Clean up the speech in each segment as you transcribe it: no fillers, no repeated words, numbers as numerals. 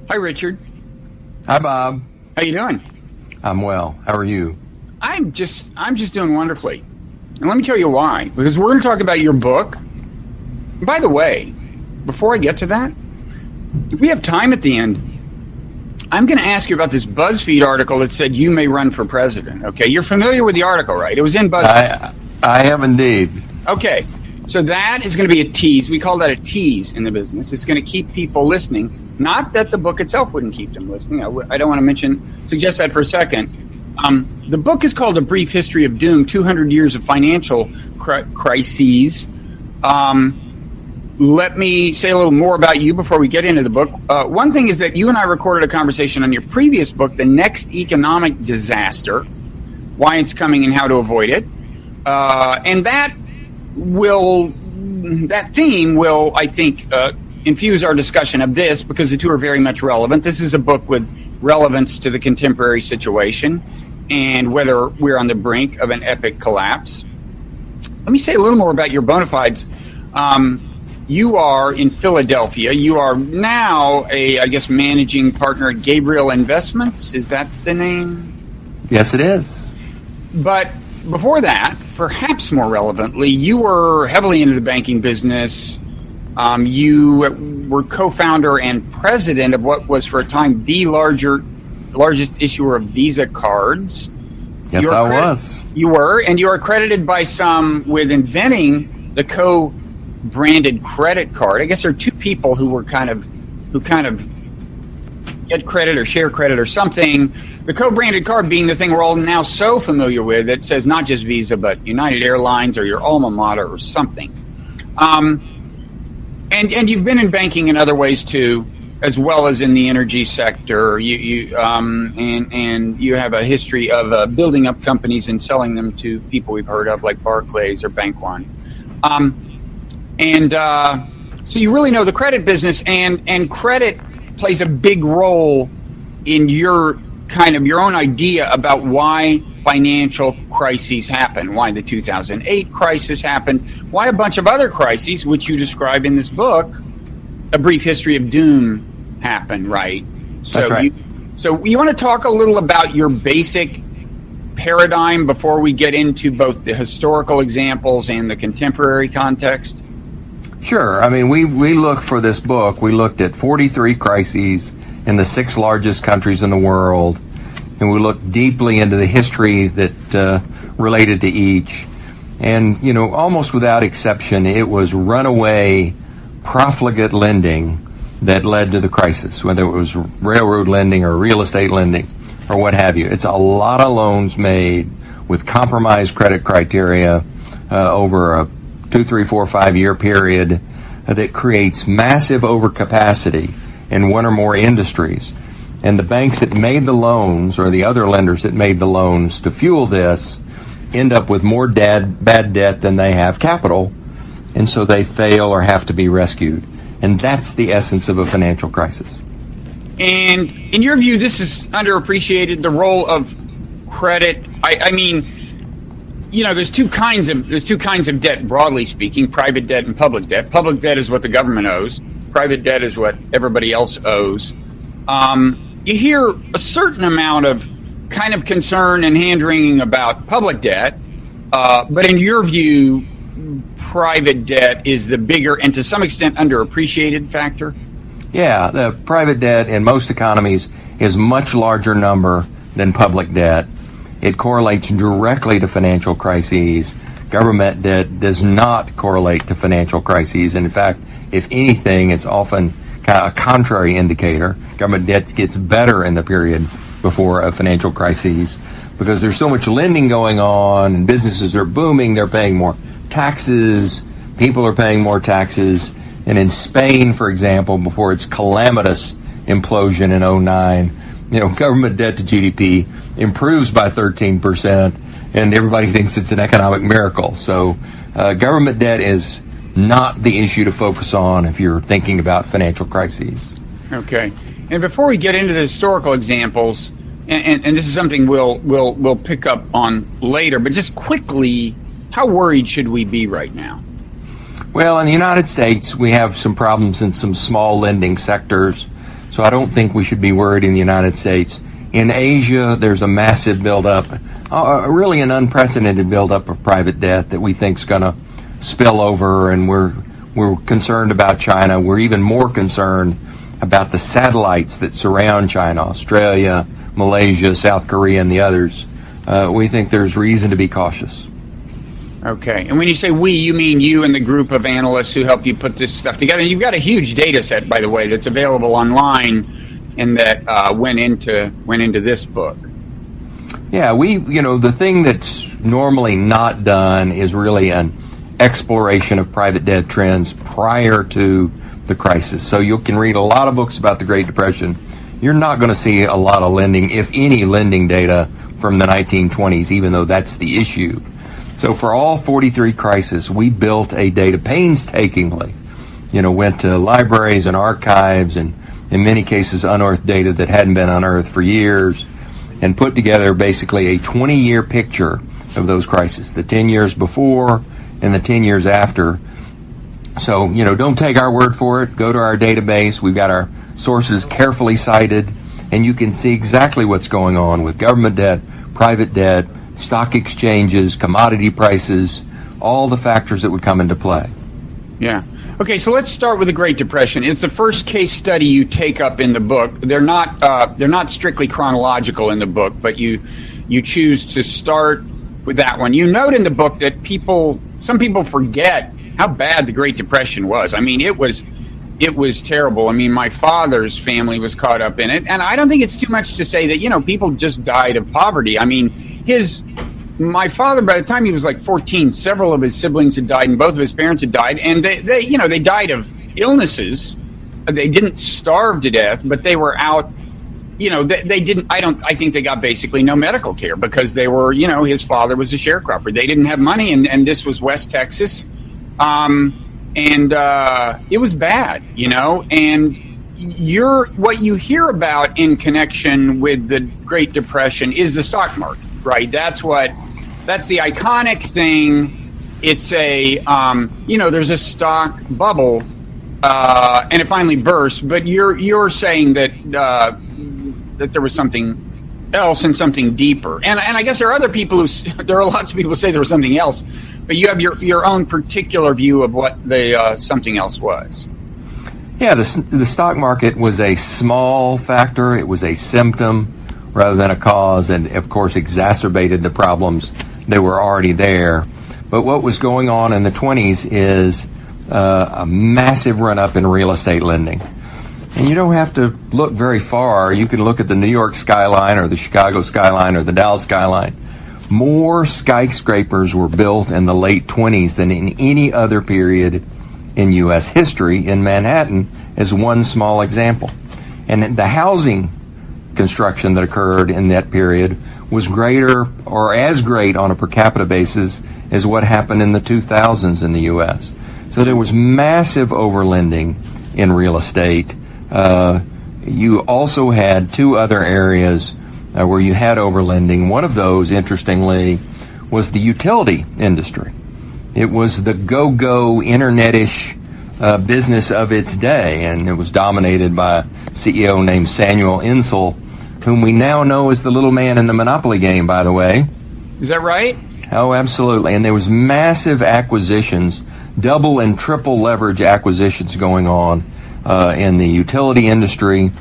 Hi, Richard. Hi, Bob. How you doing? I'm well. How are you? I'm just doing wonderfully. And let me tell you why. Because we're going to talk about your book. And by the way, before I get to that, if we have time at the end, I'm going to ask you about this BuzzFeed article that said you may run for president. Okay, you're familiar with the article, right? It was in BuzzFeed. I am indeed. Okay, so that is going to be a tease. We call that a tease in the business. It's going to keep people listening. Not that the book itself wouldn't keep them listening. I don't want to suggest that for a second. The book is called A Brief History of Doom, 200 Years of Financial Crises. Let me say a little more about you before we get into the book. One thing is that you and I recorded a conversation on your previous book, The Next Economic Disaster, Why It's Coming and How to Avoid It. And that theme will, I think, infuse our discussion of this because the two are very much relevant. This is a book with relevance to the contemporary situation and whether we're on the brink of an epic collapse. Let me say a little more about your bona fides. You are in Philadelphia. You are now managing partner at Gabriel Investments. Is that the name? Yes, it is. But before that, perhaps more relevantly, you were heavily into the banking business. You were co-founder and president of what was for a time the largest issuer of Visa cards. Yes, I was. You were, and you are credited by some with inventing the co-branded credit card. I guess there are two people who kind of get credit or share credit or something. The co-branded card being the thing we're all now so familiar with that says not just Visa but United Airlines or your alma mater or something. And you've been in banking in other ways too, as well as in the energy sector. You have a history of building up companies and selling them to people we've heard of, like Barclays or Bank One. So you really know the credit business, and credit plays a big role in your own idea about why financial crises happen, why the 2008 crisis happened, why a bunch of other crises, which you describe in this book, A Brief History of Doom, happened, right? That's right. So you want to talk a little about your basic paradigm before we get into both the historical examples and the contemporary context? Sure. I mean, we look for this book. We looked at 43 crises in the 6 largest countries in the world, and we looked deeply into the history that related to each. And, almost without exception, it was runaway, profligate lending that led to the crisis, whether it was railroad lending or real estate lending or what have you. It's a lot of loans made with compromised credit criteria over a 2, 3, 4, 5 year period that creates massive overcapacity in one or more industries. And the banks that made the loans, or the other lenders that made the loans to fuel this, end up with more bad debt than they have capital, and so they fail or have to be rescued. And that's the essence of a financial crisis. And in your view, this is underappreciated, the role of credit. I mean, there's two kinds of debt, broadly speaking, private debt and public debt. Public debt is what the government owes. Private debt is what everybody else owes. You hear a certain amount of kind of concern and hand-wringing about public debt, but in your view, private debt is the bigger and to some extent underappreciated factor? Yeah, the private debt in most economies is much larger number than public debt. It correlates directly to financial crises. Government debt does not correlate to financial crises. And in fact, if anything, it's often kind of a contrary indicator. Government debt gets better in the period before a financial crisis because there's so much lending going on and businesses are booming. They're paying more taxes. People are paying more taxes. And in Spain, for example, before its calamitous implosion in 2009, government debt to GDP improves by 13%, and everybody thinks it's an economic miracle. So government debt is not the issue to focus on if you're thinking about financial crises. Okay. And before we get into the historical examples, and this is something we'll pick up on later, but just quickly, how worried should we be right now? Well, in the United States, we have some problems in some small lending sectors, so I don't think we should be worried in the United States. In Asia, there's a massive buildup, really an unprecedented buildup of private debt that we think is going to spill over, and we're concerned about China. We're even more concerned about the satellites that surround China, Australia, Malaysia, South Korea, and the others. We think there's reason to be cautious. Okay. And when you say we, you mean you and the group of analysts who helped you put this stuff together. And you've got a huge data set, by the way, that's available online and that went into this book. Yeah, the thing that's normally not done is really an exploration of private debt trends prior to the crisis. So you can read a lot of books about the Great Depression. You're not going to see a lot of lending, if any lending data from the 1920s, even though that's the issue. So for all 43 crises, we built a data painstakingly, went to libraries and archives and in many cases unearthed data that hadn't been unearthed for years and put together basically a 20-year picture of those crises, the 10 years before and the 10 years after. So, don't take our word for it. Go to our database. We've got our sources carefully cited, and you can see exactly what's going on with government debt, private debt, stock exchanges, commodity prices, all the factors that would come into play. Yeah. Okay, so let's start with the Great Depression. It's the first case study you take up in the book. They're not strictly chronological in the book, but you choose to start with that one. You note in the book that some people forget how bad the Great Depression was. I mean, it was terrible. I mean, my father's family was caught up in it, and I don't think it's too much to say that people just died of poverty. I mean, my father, by the time he was like 14, several of his siblings had died, and both of his parents had died, and they died of illnesses. They didn't starve to death, but they were out. They didn't. I think they got basically no medical care because they were. His father was a sharecropper. They didn't have money, and this was West Texas. And it was bad, and what you hear about in connection with the Great Depression is the stock market, right? That's the iconic thing. It's there's a stock bubble, and it finally burst, but you're saying that there was something else and something deeper. And I guess there are lots of people who say there was something else, but you have your own particular view of what the something else was. Yeah, the stock market was a small factor. It was a symptom rather than a cause, and of course exacerbated the problems that were already there. But what was going on in the 20s is a massive run-up in real estate lending. And you don't have to look very far. You can look at the New York skyline or the Chicago skyline or the Dallas skyline. More skyscrapers were built in the late 20s than in any other period in U.S. history in Manhattan, as one small example. And the housing construction that occurred in that period was greater or as great on a per capita basis as what happened in the 2000s in the U.S. So there was massive overlending in real estate. You also had two other areas where you had overlending. One of those, interestingly, was the utility industry. It was the go-go, internet-ish business of its day, and it was dominated by a CEO named Samuel Insull, whom we now know as the little man in the Monopoly game, by the way. Is that right? Oh, absolutely. And there was massive acquisitions, double and triple leverage acquisitions going on in the utility industry.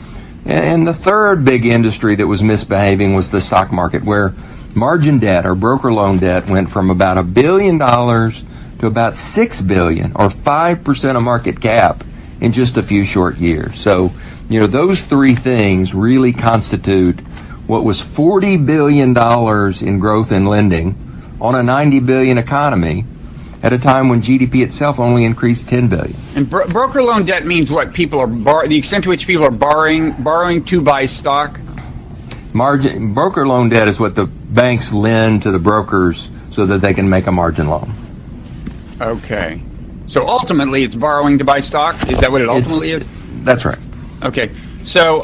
And the third big industry that was misbehaving was the stock market, where margin debt or broker loan debt went from about $1 billion to about $6 billion, or 5% of market cap, in just a few short years. So, those three things really constitute what was $40 billion in growth in lending on a $90 billion economy at a time when GDP itself only increased $10 billion. And broker loan debt means what? People are the extent to which people are borrowing to buy stock? Broker loan debt is what the banks lend to the brokers so that they can make a margin loan. Okay. So ultimately it's borrowing to buy stock? Is that what it ultimately is? That's right. Okay. So,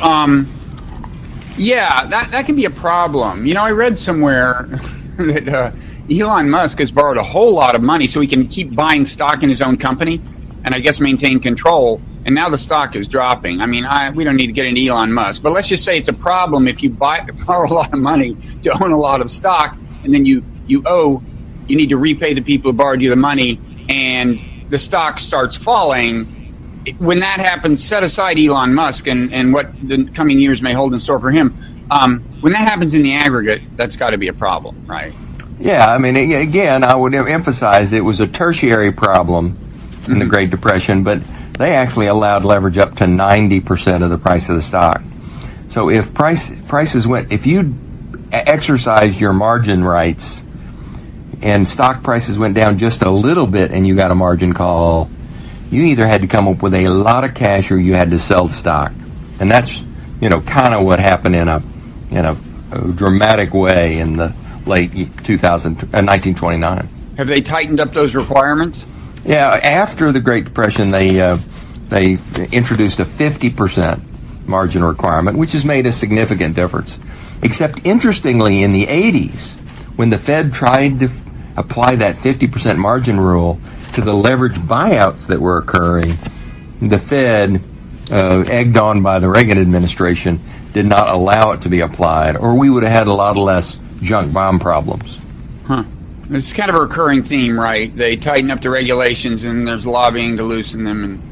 yeah, that can be a problem. I read somewhere that Elon Musk has borrowed a whole lot of money so he can keep buying stock in his own company and I guess maintain control. And now the stock is dropping. I mean, we don't need to get into Elon Musk, but let's just say it's a problem if you borrow a lot of money to own a lot of stock, and then you need to repay the people who borrowed you the money, and the stock starts falling. When that happens, set aside Elon Musk and what the coming years may hold in store for him. When that happens in the aggregate, that's got to be a problem, right? Yeah, I mean, again, I would emphasize it was a tertiary problem in the Great Depression, but they actually allowed leverage up to 90% of the price of the stock. So if if you exercised your margin rights and stock prices went down just a little bit and you got a margin call, you either had to come up with a lot of cash or you had to sell the stock. And that's, kind of what happened in a dramatic way in the late 1929. Have they tightened up those requirements? Yeah, after the Great Depression, they introduced a 50% margin requirement, which has made a significant difference. Except, interestingly, in the 80s, when the Fed tried to apply that 50% margin rule to the leverage buyouts that were occurring, the Fed, egged on by the Reagan administration, did not allow it to be applied, or we would have had a lot less junk bond problems. Huh. It's kind of a recurring theme, right? They tighten up the regulations, and there's lobbying to loosen them, and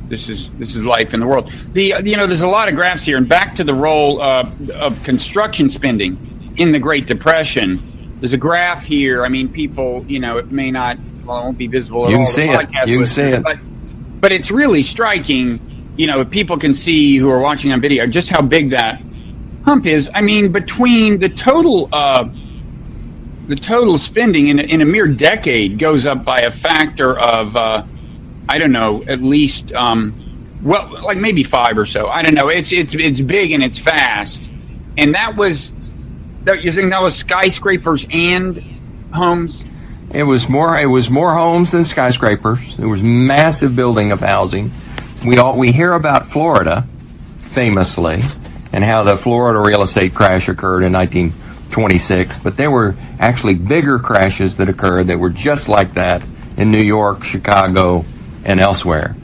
this is life in the world. There's a lot of graphs here, and back to the role of construction spending in the Great Depression. There's a graph here. I mean, people, it may not, it won't be visible at all. You can see it. But it's really striking. People can see who are watching on video just how big that hump is. I mean, between the total spending in a mere decade goes up by a factor of, at least, like maybe 5 or so. I don't know. It's big and it's fast. And you think that was skyscrapers and homes? It was more homes than skyscrapers. There was massive building of housing. We hear about Florida, famously, and how the Florida real estate crash occurred in 1926, but there were actually bigger crashes that occurred that were just like that in New York, Chicago, and elsewhere.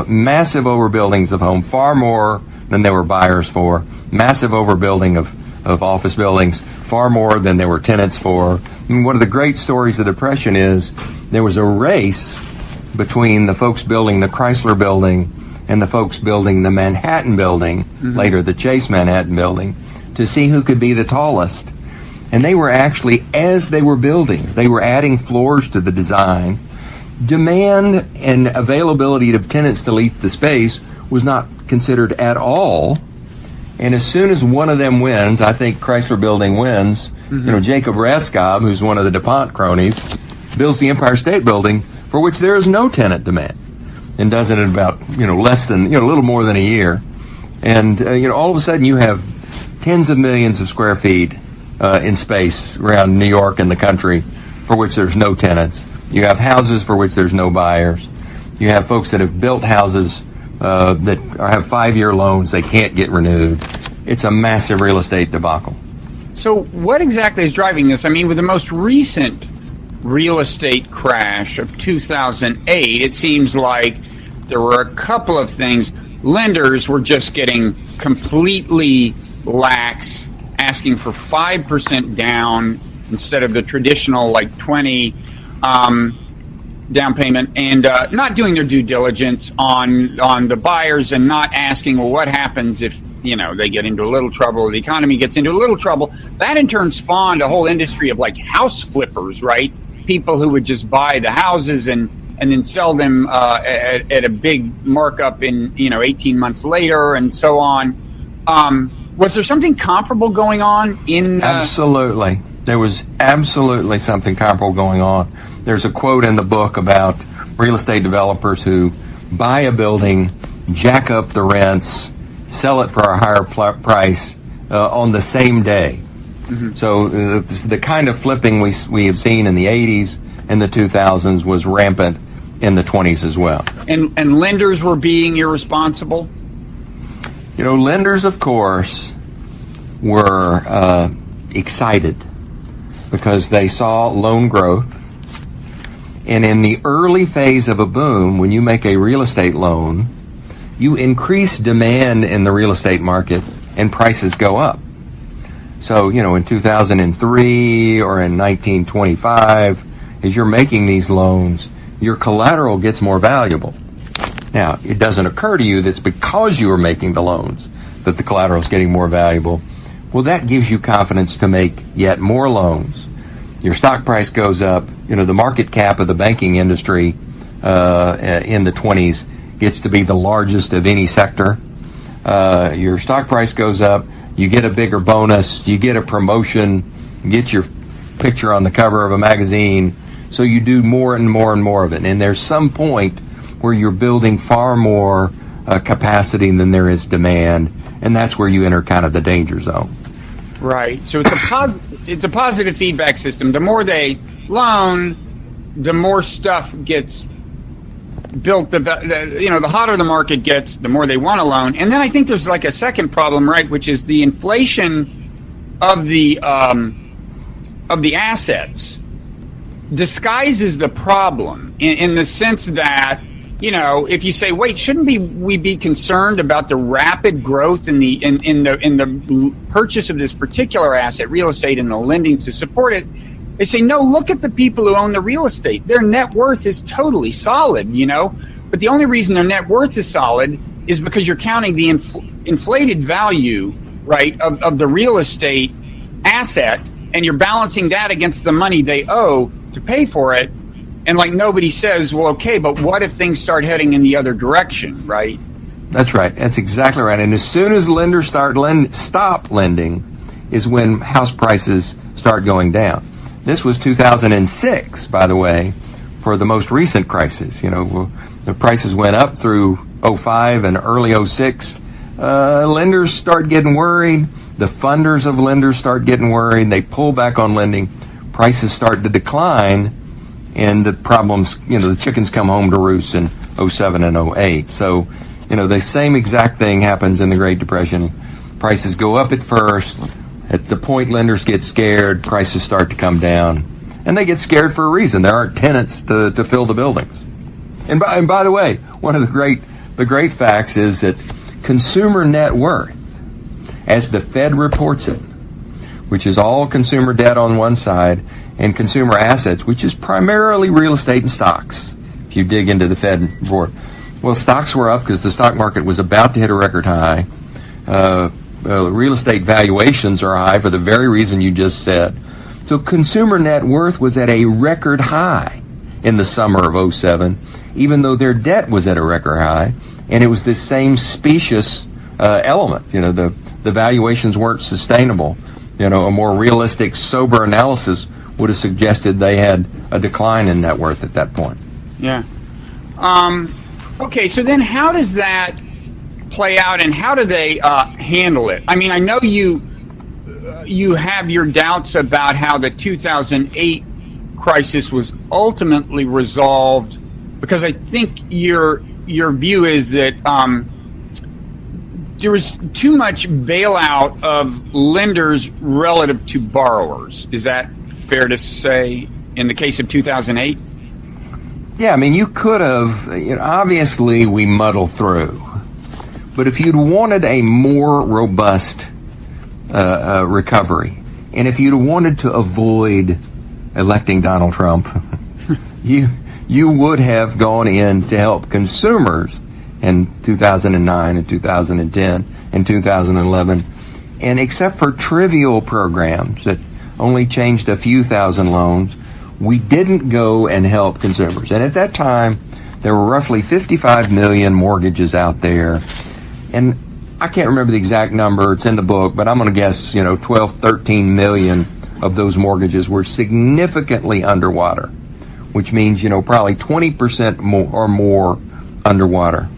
Massive overbuildings of home, far more than there were buyers for. Massive overbuilding of office buildings, far more than there were tenants for. And one of the great stories of the Depression is there was a race between the folks building the Chrysler Building and the folks building the Manhattan Building, later the Chase Manhattan Building, to see who could be the tallest. And they were actually, as they were building, they were adding floors to the design. Demand and availability of tenants to lease the space was not considered at all. And as soon as one of them wins, I think Chrysler Building wins, Jacob Raskob, who's one of the DuPont cronies, builds the Empire State Building, for which there is no tenant demand, and does it in about, less than, a little more than a year. And, all of a sudden you have tens of millions of square feet in space around New York and the country for which there's no tenants. You have houses for which there's no buyers. You have folks that have built houses that have 5-year loans they can't get renewed. It's a massive real estate debacle. So what exactly is driving this? I mean, with the most recent real estate crash of 2008, it seems like there were a couple of things. Lenders were just getting completely lax, asking for 5% down instead of the traditional 20 down payment, and not doing their due diligence on the buyers, and not asking, well, what happens if they get into a little trouble, or the economy gets into a little trouble. That in turn spawned a whole industry of house flippers, right? People who would just buy the houses and then sell them at a big markup in 18 months later, and so on. Was there something comparable going on in? Absolutely. There was absolutely something comparable going on. There's a quote in the book about real estate developers who buy a building, jack up the rents, sell it for a higher price on the same day. So the kind of flipping we have seen in the 80s and the 2000s was rampant in the 20s as well. And lenders were being irresponsible? Lenders, of course, were excited because they saw loan growth. And in the early phase of a boom, when you make a real estate loan, you increase demand in the real estate market and prices go up. So, in 2003 or in 1925, as you're making these loans, your collateral gets more valuable. Now, it doesn't occur to you that's because you are making the loans that the collateral is getting more valuable. Well, that gives you confidence to make yet more loans. Your stock price goes up. The market cap of the banking industry in the 20s gets to be the largest of any sector. Your stock price goes up. You get a bigger bonus. You get a promotion. You get your picture on the cover of a magazine. So you do more and more and more of it. And there's some point where you're building far more capacity than there is demand. And that's where you enter kind of the danger zone. Right. So it's a positive feedback system. The more they loan, the more stuff gets built. The hotter the market gets, the more they want to loan. And then I think there's like a second problem, right, which is the inflation of the assets disguises the problem in the sense that, if you say, wait, shouldn't we be concerned about the rapid growth in the purchase of this particular asset, real estate, and the lending to support it? They say, no, look at the people who own the real estate. Their net worth is totally solid, but the only reason their net worth is solid is because you're counting the inflated value, right, of the real estate asset, and you're balancing that against the money they owe to pay for it. And like nobody says, well, okay, but what if things start heading in the other direction, right? That's right. That's exactly right. And as soon as lenders stop lending is when house prices start going down. This was 2006, by the way, for the most recent crisis. The prices went up through 05 and early 06. Lenders start getting worried. The funders of lenders start getting worried. They pull back on lending. Prices start to decline. And the problems, the chickens come home to roost in 07 and 08. So, the same exact thing happens in the Great Depression. Prices go up at first. At the point lenders get scared, prices start to come down. And they get scared for a reason. There aren't tenants to fill the buildings. And by the way, one of the great facts is that consumer net worth, as the Fed reports it, which is all consumer debt on one side, and consumer assets, which is primarily real estate and stocks, if you dig into the Fed report. Well, stocks were up because the stock market was about to hit a record high. Real estate valuations are high for the very reason you just said. So consumer net worth was at a record high in the summer of 07, even though their debt was at a record high. And it was this same specious element. The valuations weren't sustainable. A more realistic, sober analysis would have suggested they had a decline in net worth at that point. Yeah. Okay, so then how does that play out, and how do they handle it? I mean, I know you have your doubts about how the 2008 crisis was ultimately resolved, because I think your view is that there was too much bailout of lenders relative to borrowers. Is that fair to say in the case of 2008? Yeah, I mean, you could have, obviously we muddle through. But if you'd wanted a more robust recovery, and if you'd wanted to avoid electing Donald Trump, you would have gone in to help consumers in 2009 and 2010 and 2011. And except for trivial programs that only changed a few thousand loans, we didn't go and help consumers. And at that time, there were roughly 55 million mortgages out there. And I can't remember the exact number, it's in the book, but I'm going to guess, 12, 13 million of those mortgages were significantly underwater, which means, probably 20% more or more underwater.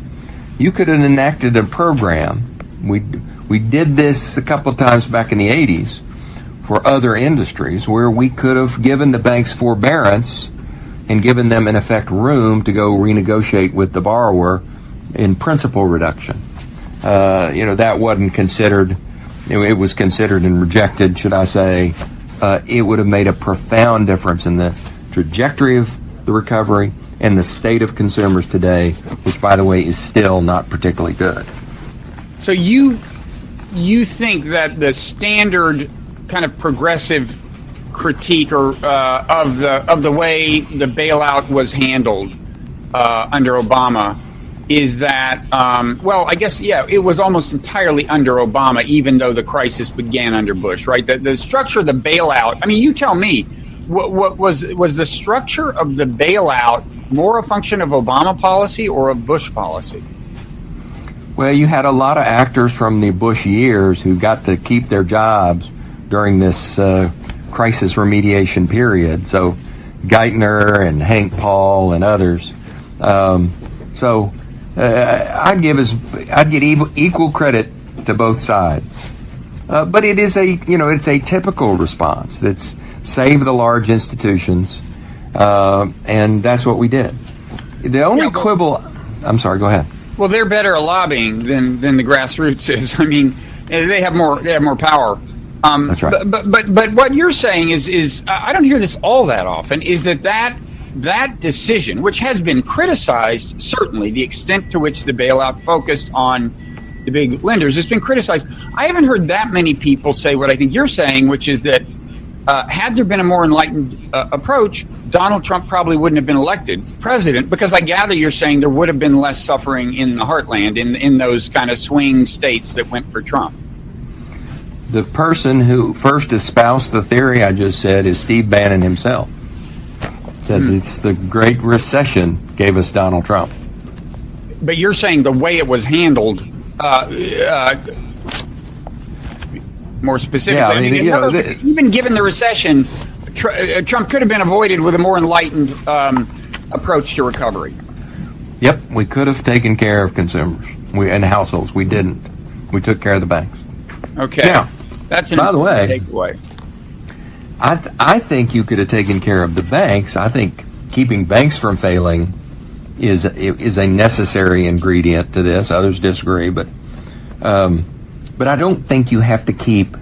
You could have enacted a program. We did this a couple of times back in the 80s for other industries where we could have given the banks forbearance and given them, in effect, room to go renegotiate with the borrower in principal reduction. That wasn't considered. It was considered and rejected, should I say, it would have made a profound difference in the trajectory of the recovery and the state of consumers today, which, by the way, is still not particularly good. So you think that the standard kind of progressive critique or of the way the bailout was handled under Obama is that I guess it was almost entirely under Obama, even though the crisis began under Bush, right? The structure of the bailout. I mean, you tell me, what was the structure of the bailout more a function of Obama policy or of Bush policy? Well, you had a lot of actors from the Bush years who got to keep their jobs during this crisis remediation period. So Geithner and Hank Paul and others. I'd give equal credit to both sides. But it is it's a typical response that's save the large institutions, and that's what we did. The only quibble. I'm sorry. Go ahead. Well, they're better at lobbying than the grassroots is. I mean, they have more power. That's right. But what you're saying is I don't hear this all that often. Is that decision, which has been criticized, certainly the extent to which the bailout focused on the big lenders has been criticized. I haven't heard that many people say what I think you're saying, which is that had there been a more enlightened approach, Donald Trump probably wouldn't have been elected president, because I gather you're saying there would have been less suffering in the heartland, in those kind of swing states that went for Trump. The person who first espoused the theory I just said is Steve Bannon himself. Said it's the Great Recession gave us Donald Trump. But you're saying the way it was handled, more specifically, even given the recession, Trump could have been avoided with a more enlightened approach to recovery. Yep, we could have taken care of consumers and households. We didn't. We took care of the banks. Okay. Now, that's an by the way, takeaway. I think you could have taken care of the banks. I think keeping banks from failing is a necessary ingredient to this. Others disagree, but I don't think you have to keep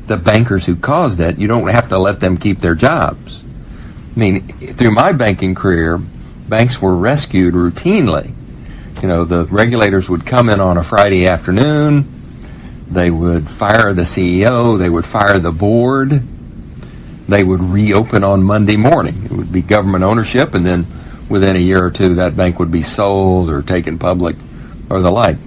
the bankers who caused it. You don't have to let them keep their jobs. I mean, through my banking career, banks were rescued routinely. You know, the regulators would come in on a Friday afternoon. They would fire the CEO. They would fire the board. They would reopen on Monday morning. It would be government ownership, and then within a year or two, that bank would be sold or taken public or the like.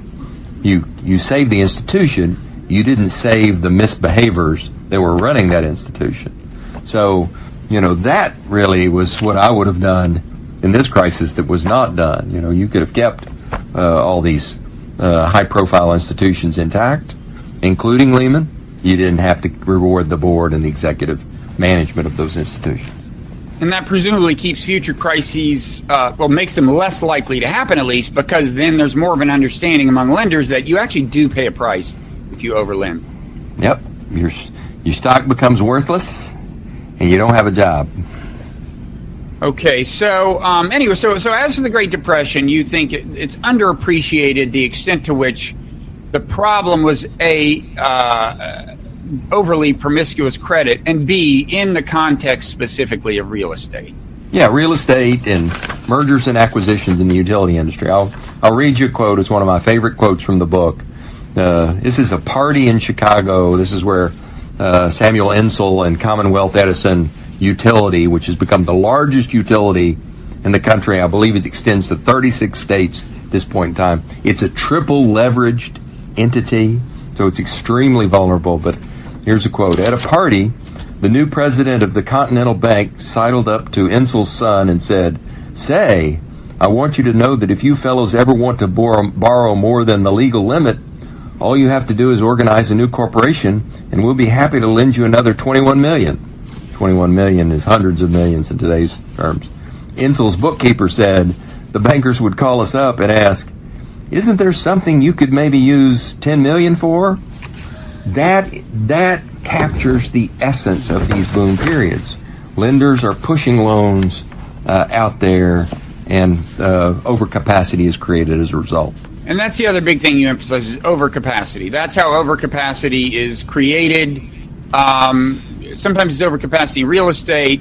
You saved the institution. You didn't save the misbehaviors that were running that institution. So, that really was what I would have done in this crisis that was not done. You could have kept all these high-profile institutions intact, including Lehman. You didn't have to reward the board and the executive management of those institutions. And that presumably keeps future crises, makes them less likely to happen at least, because then there's more of an understanding among lenders that you actually do pay a price if you overlend. Yep. Your stock becomes worthless and you don't have a job. Okay, so anyway, so as for the Great Depression, you think it's underappreciated the extent to which the problem was overly promiscuous credit, and B, in the context specifically of real estate. Yeah, real estate and mergers and acquisitions in the utility industry. I'll read you a quote. It's one of my favorite quotes from the book. This is a party in Chicago. This is where Samuel Insull and Commonwealth Edison Utility, which has become the largest utility in the country. I believe it extends to 36 states at this point in time. It's a triple leveraged entity, so it's extremely vulnerable. But here's a quote. At a party, the new president of the Continental Bank sidled up to Insull's son and said, "Say, I want you to know that if you fellows ever want to borrow more than the legal limit, all you have to do is organize a new corporation, and we'll be happy to lend you another $21 million. $21 million is hundreds of millions in today's terms. Insull's bookkeeper said the bankers would call us up and ask, "Isn't there something you could maybe use $10 million for?" That captures the essence of these boom periods. Lenders are pushing loans out there, and overcapacity is created as a result. And that's the other big thing you emphasize is overcapacity. That's how overcapacity is created. sometimes it's overcapacity in real estate.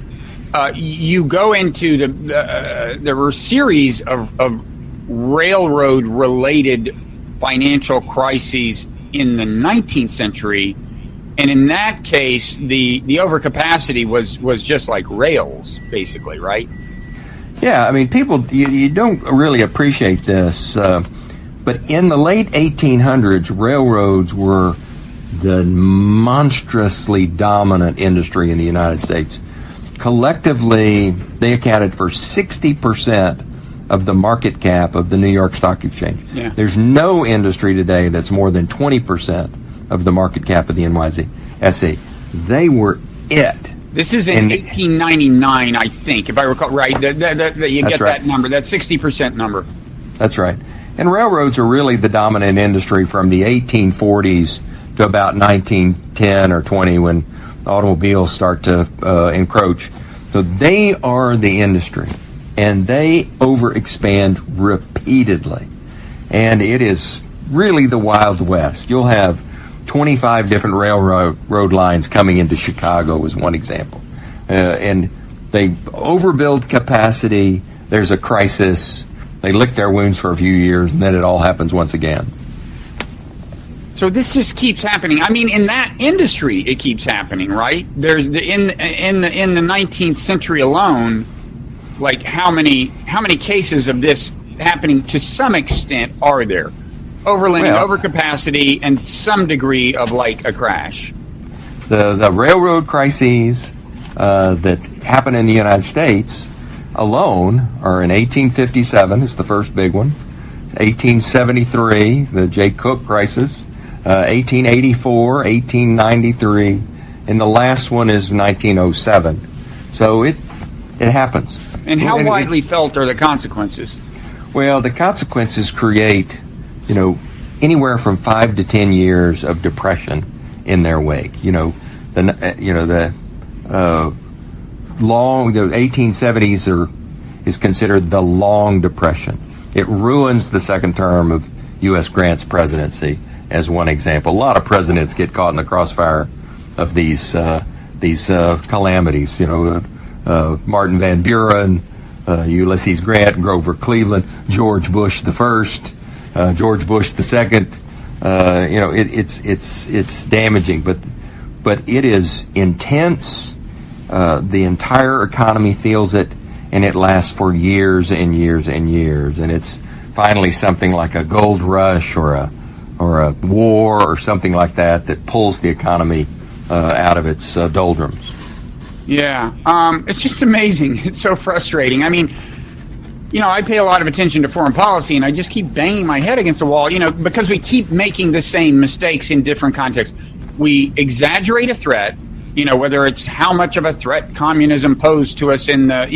You go into there were a series of railroad-related financial crises in the 19th century, and in that case, the overcapacity was just like rails, basically, right? Yeah, I mean, people, you don't really appreciate this, but in the late 1800s, railroads were the monstrously dominant industry in the United States. Collectively, they accounted for 60% of the market cap of the New York Stock Exchange. Yeah. There's no industry today that's more than 20% of the market cap of the NYSE. They were it. This is in 1899, I think, if I recall right. That you get right. that number, that 60% number. That's right. And railroads are really the dominant industry from the 1840s to about 1910 or 20 when automobiles start to encroach. So they are the industry, and they overexpand repeatedly. And it is really the Wild West. You'll have 25 different railroad lines coming into Chicago as one example. And they overbuild capacity. There's a crisis. They lick their wounds for a few years, and then it all happens once again. So this just keeps happening. I mean, in that industry, it keeps happening, right? There's in the 19th century alone, like how many cases of this happening to some extent are there? Overlanding, overcapacity, and some degree of like a crash. The railroad crises that happen in the United States alone are in 1857 is the first big one, 1873 the Jay Cooke crisis, 1884, 1893, and the last one is 1907. So it happens. And how widely felt are the consequences? Well, the consequences create, anywhere from 5 to 10 years of depression in their wake. The 1870s is considered the long depression. It ruins the second term of U.S. Grant's presidency, as one example. A lot of presidents get caught in the crossfire of these calamities. Martin Van Buren, Ulysses Grant, Grover Cleveland, George Bush the first, George Bush the second. It's damaging, but it is intense. The entire economy feels it, and it lasts for years and years and years. And it's finally something like a gold rush or a war or something like that pulls the economy out of its doldrums. Yeah, it's just amazing. It's so frustrating. I mean, I pay a lot of attention to foreign policy, and I just keep banging my head against the wall, because we keep making the same mistakes in different contexts. We exaggerate a threat, whether it's how much of a threat communism posed to us in the,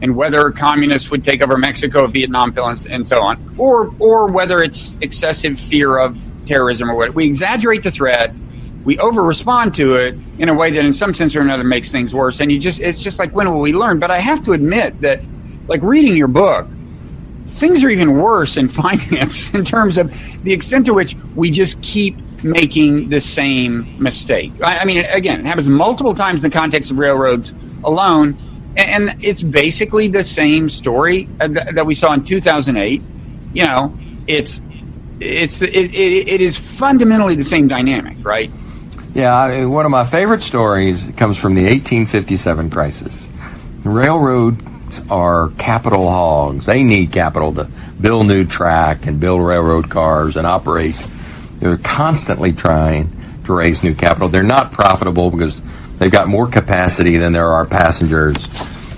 and whether communists would take over Mexico if Vietnam fell and so on, or whether it's excessive fear of terrorism or what. We exaggerate the threat. We over-respond to it in a way that in some sense or another makes things worse. And it's just like, when will we learn? But I have to admit that, like reading your book, things are even worse in finance in terms of the extent to which we just keep making the same mistake. I mean, again, it happens multiple times in the context of railroads alone, and it's basically the same story that we saw in 2008. It is fundamentally the same dynamic, right? Yeah, one of my favorite stories comes from the 1857 crisis. Railroads are capital hogs. They need capital to build new track and build railroad cars and operate. They're constantly trying to raise new capital. They're not profitable because they've got more capacity than there are passengers.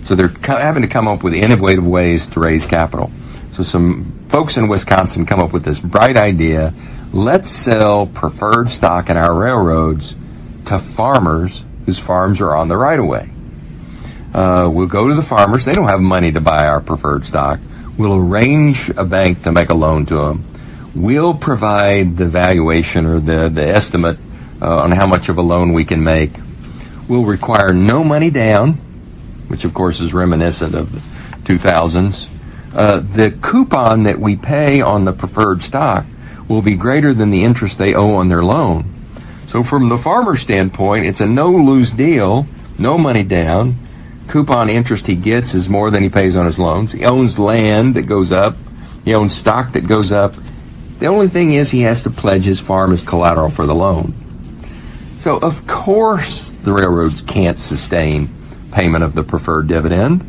So they're having to come up with innovative ways to raise capital. So some folks in Wisconsin come up with this bright idea. Let's sell preferred stock in our railroads to farmers whose farms are on the right-of-way. We'll go to the farmers. They don't have money to buy our preferred stock. We'll arrange a bank to make a loan to them. We'll provide the valuation or the estimate on how much of a loan we can make. We'll require no money down, which of course is reminiscent of the 2000s. The coupon that we pay on the preferred stock will be greater than the interest they owe on their loan. So from the farmer's standpoint, it's a no-lose deal, no money down. Coupon interest he gets is more than he pays on his loans. He owns land that goes up. He owns stock that goes up. The only thing is he has to pledge his farm as collateral for the loan. So, of course, the railroads can't sustain payment of the preferred dividend.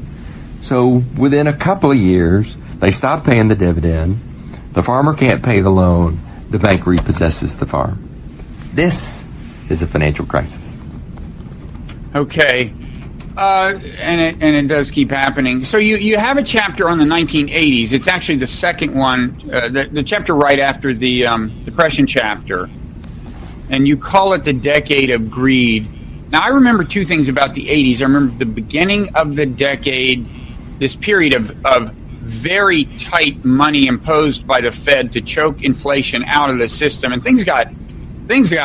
So within a couple of years, they stop paying the dividend. The farmer can't pay the loan. The bank repossesses the farm. This is a financial crisis. Okay. And it does keep happening. So you have a chapter on the 1980s. It's actually the second one, the chapter right after the Depression chapter. And you call it the decade of greed. Now, I remember two things about the 80s. I remember the beginning of the decade, this period of very tight money imposed by the Fed to choke inflation out of the system. And things got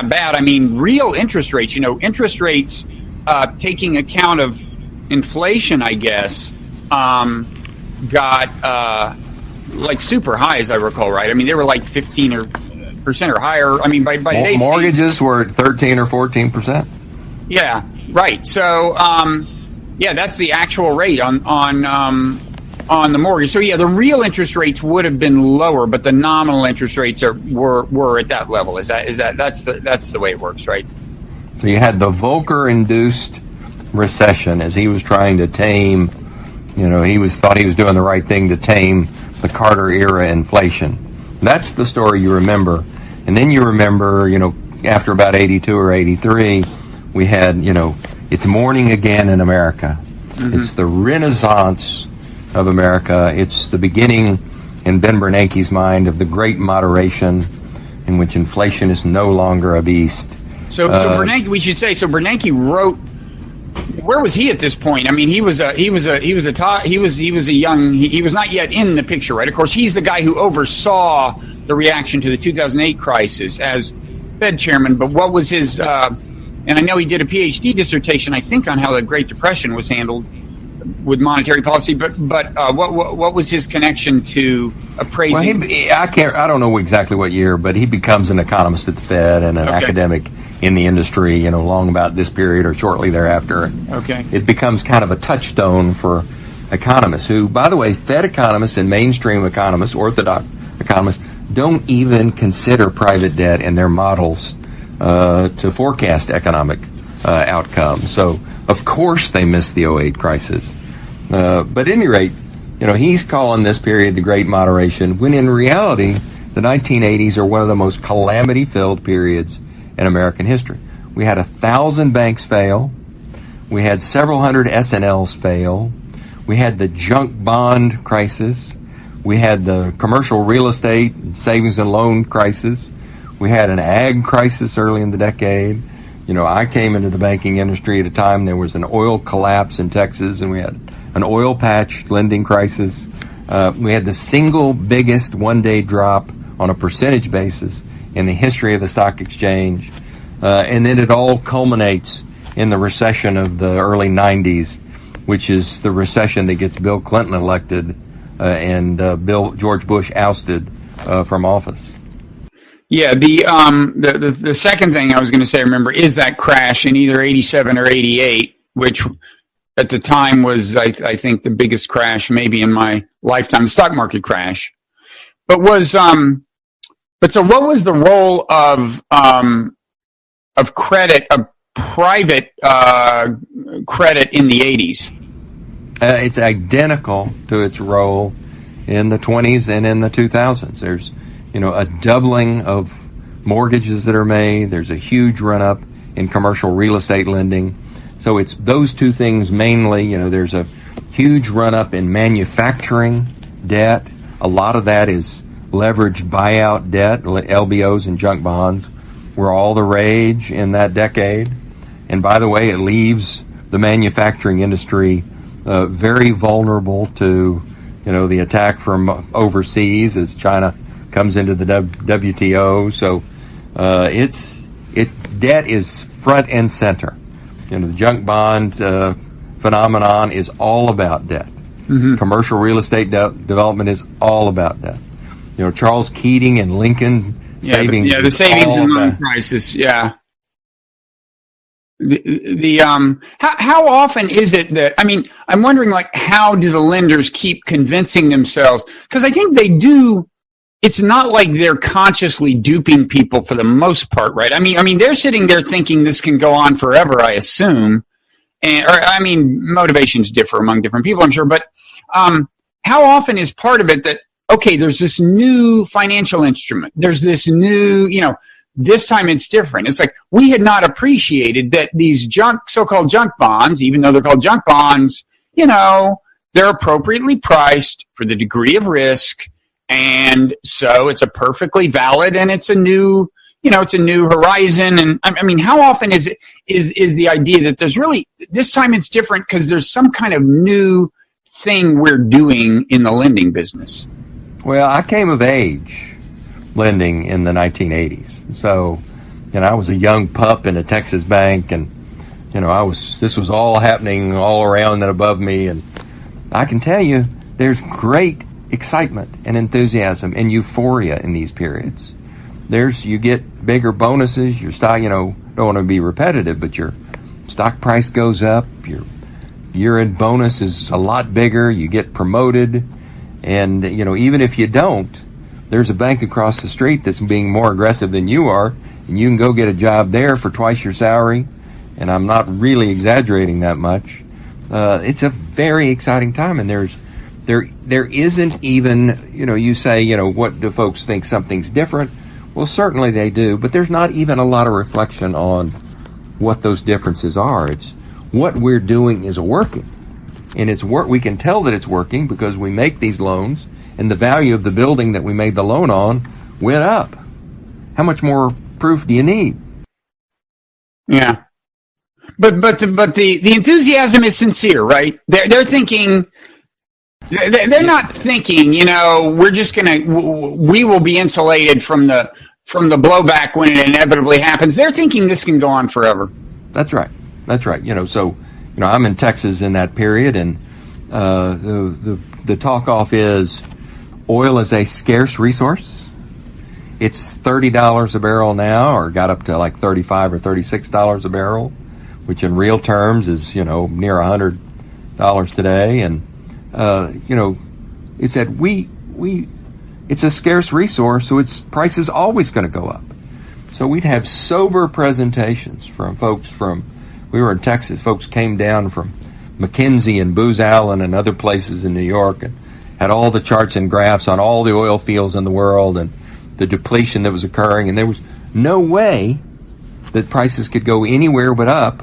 bad. I mean, real interest rates, interest rates taking account of inflation, I guess, got like super high, as I recall, right? I mean, they were like 15% or higher. I mean, by today's mortgages were at 13 or 14%. Yeah, right. So, that's the actual rate on the mortgage. So, the real interest rates would have been lower, but the nominal interest rates were at that level. That's the way it works, right? So you had the Volcker-induced recession as he was trying to tame, thought he was doing the right thing to tame the Carter-era inflation. That's the story you remember. And then you remember, after about 82 or 83, we had, it's morning again in America. Mm-hmm. It's the renaissance of America. It's the beginning, in Ben Bernanke's mind, of the great moderation in which inflation is no longer a beast. So Bernanke, we should say. So Bernanke wrote. Where was he at this point? I mean, he was not yet in the picture, right? Of course, he's the guy who oversaw the reaction to the 2008 crisis as Fed chairman. But what was his? And I know he did a PhD dissertation, I think, on how the Great Depression was handled with monetary policy. But what was his connection to appraising? Well, I don't know exactly what year, but he becomes an economist at the Fed and an academic in the industry, long about this period or shortly thereafter. Okay. It becomes kind of a touchstone for economists who, by the way, Fed economists and mainstream economists, orthodox economists, don't even consider private debt in their models to forecast economic outcomes. So, of course, they missed the '08 crisis. But at any rate, he's calling this period the Great Moderation, when in reality, the 1980s are one of the most calamity-filled periods in American history. We had 1,000 banks fail. We had several hundred S&Ls fail. We had the junk bond crisis. We had the commercial real estate savings and loan crisis. We had an ag crisis early in the decade. I came into the banking industry at a time there was an oil collapse in Texas, and we had an oil patch lending crisis. We had the single biggest one-day drop on a percentage basis in the history of the stock exchange. And then it all culminates in the recession of the early 90s, which is the recession that gets Bill Clinton elected and George Bush ousted from office. Yeah, the second thing I was going to say, remember, is that crash in either 87 or 88, which at the time was, I think, the biggest crash maybe in my lifetime, the stock market crash. But so what was the role of credit, of private credit in the 80s? It's identical to its role in the 20s and in the 2000s. There's, a doubling of mortgages that are made. There's a huge run-up in commercial real estate lending. So it's those two things mainly. There's a huge run-up in manufacturing debt. A lot of that is leveraged buyout debt. LBOs and junk bonds were all the rage in that decade. And by the way, it leaves the manufacturing industry very vulnerable to, the attack from overseas as China comes into the WTO. So debt is front and center. The junk bond phenomenon is all about debt. Mm-hmm. Commercial real estate development is all about debt. Charles Keating and Lincoln savings. The savings and loan crisis. Yeah. How often is it that, I mean, I'm wondering, like, how do the lenders keep convincing themselves? Because I think they do. It's not like they're consciously duping people for the most part, right? I mean, they're sitting there thinking this can go on forever, I assume. Motivations differ among different people, I'm sure. But how often is part of it that, okay, there's this new financial instrument. There's this new, this time it's different. It's like we had not appreciated that these so-called junk bonds, even though they're called junk bonds, they're appropriately priced for the degree of risk. And so it's a perfectly valid, and it's a new, it's a new horizon. And I mean, how often is the idea that there's really, this time it's different because there's some kind of new thing we're doing in the lending business? Well, I came of age lending in the 1980s. So, I was a young pup in a Texas bank, and, this was all happening all around and above me. And I can tell you, there's great excitement and enthusiasm and euphoria in these periods. You get bigger bonuses, your stock, don't want to be repetitive, but your stock price goes up, your year-end bonus is a lot bigger, you get promoted, and, even if you don't, there's a bank across the street that's being more aggressive than you are, and you can go get a job there for twice your salary, and I'm not really exaggerating that much. It's a very exciting time, and there isn't even, you say, what do folks think something's different? Well, certainly they do, but there's not even a lot of reflection on what those differences are. It's what we're doing is working. And we can tell that it's working because we make these loans and the value of the building that we made the loan on went up. How much more proof do you need? Yeah. But the enthusiasm is sincere, right? They're thinking, they're not thinking, we will be insulated from the blowback when it inevitably happens. They're thinking this can go on forever. That's right. So, I'm in Texas in that period, and the talk-off is oil is a scarce resource. It's $30 a barrel now, or got up to like $35 or $36 a barrel, which in real terms is, near $100 today. And, it's that it's a scarce resource, so its price is always going to go up. So we'd have sober presentations from folks we were in Texas, folks came down from McKinsey and Booz Allen and other places in New York and had all the charts and graphs on all the oil fields in the world and the depletion that was occurring, and there was no way that prices could go anywhere but up.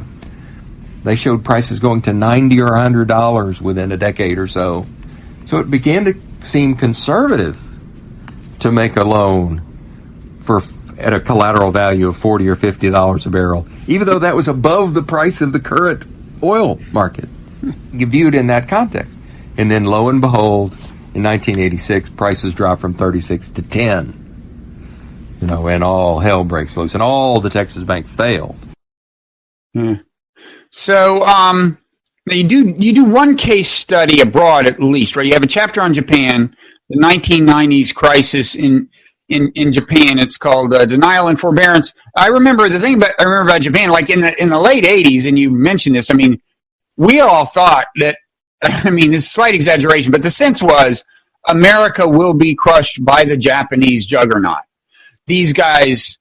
They showed prices going to $90 or $100 within a decade or so. So it began to seem conservative to make a loan at a collateral value of $40 or $50 a barrel, even though that was above the price of the current oil market, viewed in that context. And then lo and behold, in 1986, prices dropped from 36 to 10, and all hell breaks loose, and all the Texas bank failed. Hmm. So, you do one case study abroad at least, right? You have a chapter on Japan, the 1990s crisis in Japan. It's called Denial and Forbearance. I remember about Japan, like in the late 80s, and you mentioned this. I mean, we all thought that, it's a slight exaggeration, but the sense was America will be crushed by the Japanese juggernaut. These guys,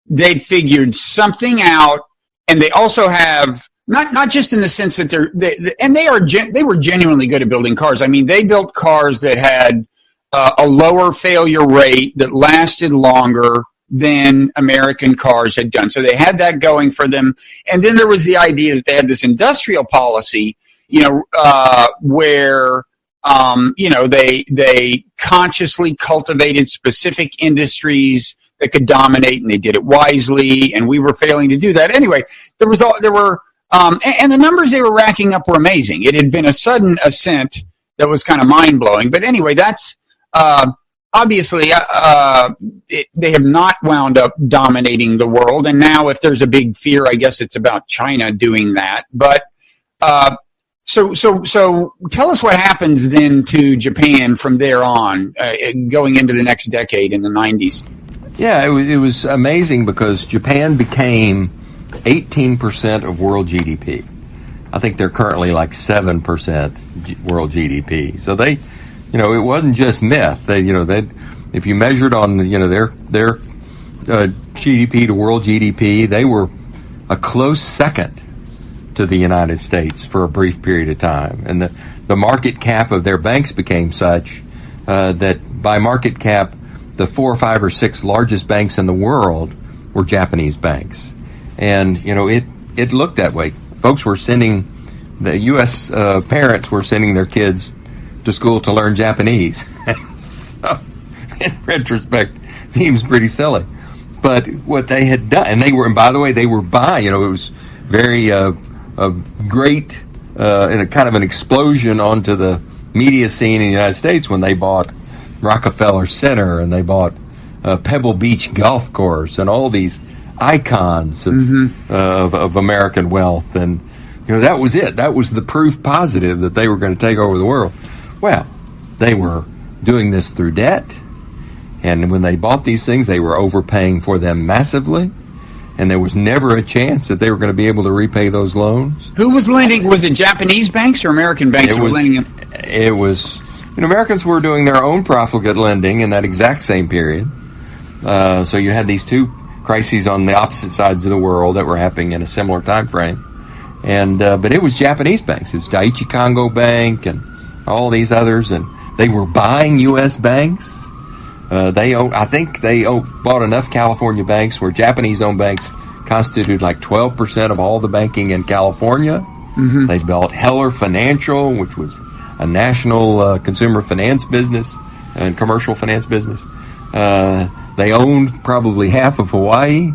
they figured something out, and they also have not just in the sense that they were genuinely good at building cars. I mean, they built cars that had a lower failure rate that lasted longer than American cars had done. So they had that going for them. And then there was the idea that they had this industrial policy, where, they consciously cultivated specific industries that could dominate, and they did it wisely, and we were failing to do that. Anyway, and the numbers they were racking up were amazing. It had been a sudden ascent that was kind of mind-blowing. But anyway, that's, obviously, they have not wound up dominating the world, and now if there's a big fear, I guess it's about China doing that. But so tell us what happens then to Japan from there on, going into the next decade in the 90s. Yeah, it was amazing because Japan became 18% of world GDP. I think they're currently like 7% world GDP. So they, it wasn't just myth. They, if you measured on, their GDP to world GDP, they were a close second to the United States for a brief period of time. And the market cap of their banks became such that by market cap, the 4 or 5 or 6 largest banks in the world were Japanese banks. And, it looked that way. Folks were the U.S. Parents were sending their kids to school to learn Japanese. So, in retrospect, seems pretty silly. But what they had done, and by the way, they were buying, it was very, a great, and a kind of an explosion onto the media scene in the United States when they bought Rockefeller Center and they bought Pebble Beach Golf Course and all these icons of American wealth. And, that was it. That was the proof positive that they were going to take over the world. Well, they were doing this through debt. And when they bought these things, they were overpaying for them massively. And there was never a chance that they were going to be able to repay those loans. Who was lending? Was it Japanese banks or American banks who were lending them? It was, Americans were doing their own profligate lending in that exact same period. So you had these two crises on the opposite sides of the world that were happening in a similar time frame. And but it was Japanese banks. It was Daiichi Kongo Bank and all these others, and they were buying U.S. banks. I think they bought enough California banks where Japanese-owned banks constituted like 12% of all the banking in California. Mm-hmm. They built Heller Financial, which was a national consumer finance business and commercial finance business. They owned probably half of Hawaii.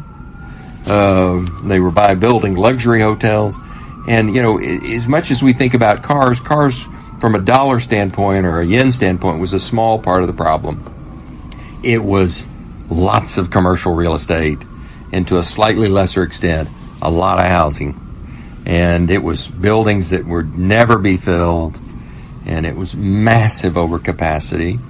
They were building luxury hotels. And, as much as we think about cars from a dollar standpoint or a yen standpoint was a small part of the problem. It was lots of commercial real estate, and to a slightly lesser extent, a lot of housing. And it was buildings that would never be filled, and it was massive overcapacity.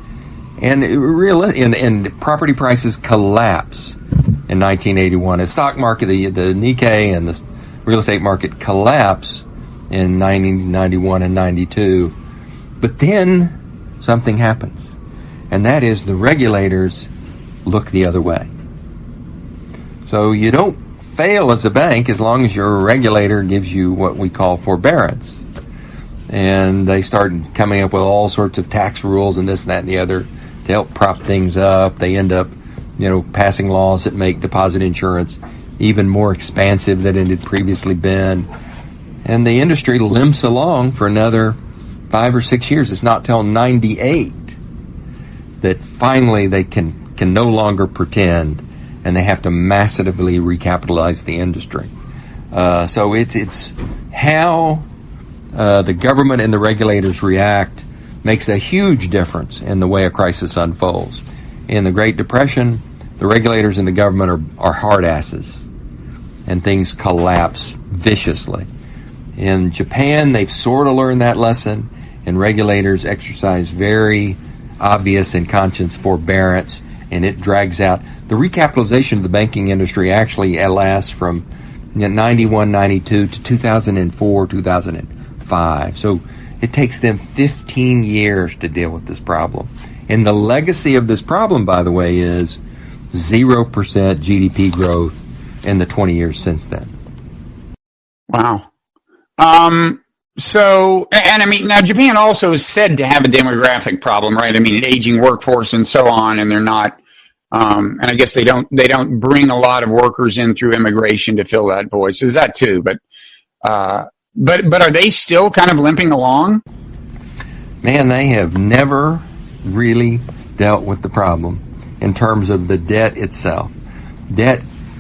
And and property prices collapsed in 1981. The stock market, the Nikkei and the real estate market collapsed in 1991 and 92. But then something happens. And that is the regulators look the other way. So you don't fail as a bank as long as your regulator gives you what we call forbearance. And they start coming up with all sorts of tax rules and this and that and the other to help prop things up. They end up, passing laws that make deposit insurance even more expansive than it had previously been. And the industry limps along for another 5 or 6 years. It's not till 98 that finally they can no longer pretend, and they have to massively recapitalize the industry. So it's how the government and the regulators react makes a huge difference in the way a crisis unfolds. In the Great Depression, the regulators and the government are hard asses, and things collapse viciously. In Japan, they've sort of learned that lesson, and regulators exercise very obvious and conscious forbearance, and it drags out. The recapitalization of the banking industry actually lasts from 91, 92 to 2004, 2005. So it takes them 15 years to deal with this problem. And the legacy of this problem, by the way, is 0% GDP growth in the 20 years since then. Wow. So, and I mean, now Japan also is said to have a demographic problem, right? I mean, an aging workforce and so on, and they're not, and I guess they don't bring a lot of workers in through immigration to fill that void. So there's that too, but are they still kind of limping along? Man, they have never really dealt with the problem in terms of the debt itself.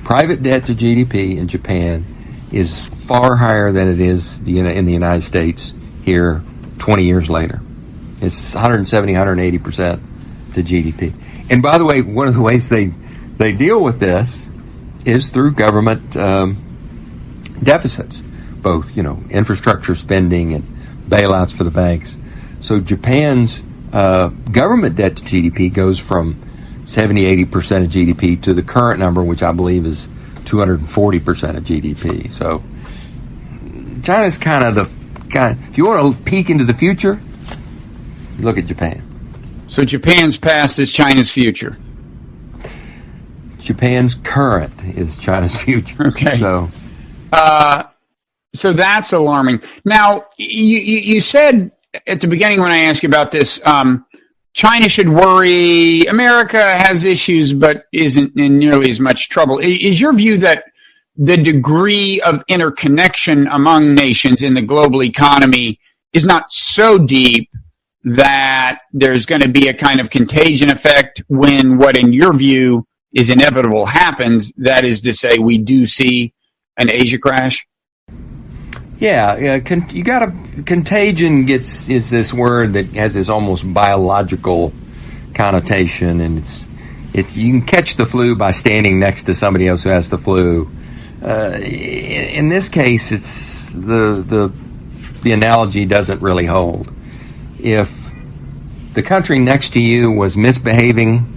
Private debt to GDP in Japan is far higher than it is in the United States here 20 years later. It's 170, 180% to GDP. And by the way, one of the ways they deal with this is through government deficits, both, infrastructure spending and bailouts for the banks. So Japan's government debt to GDP goes from 70, 80% of GDP to the current number, which I believe is 240% of GDP. So China's kind of the guy. If you want to peek into the future, look at Japan. So Japan's past is China's future. Japan's current is China's future. Okay. So that's alarming. Now, you said at the beginning when I asked you about this, China should worry. America has issues, but isn't in nearly as much trouble. Is your view that the degree of interconnection among nations in the global economy is not so deep that there's going to be a kind of contagion effect when what, in your view, is inevitable happens? That is to say, we do see an Asia crash? Yeah. You got a contagion is this word that has this almost biological connotation, and it's you can catch the flu by standing next to somebody else who has the flu. In this case, it's the analogy doesn't really hold. If the country next to you was misbehaving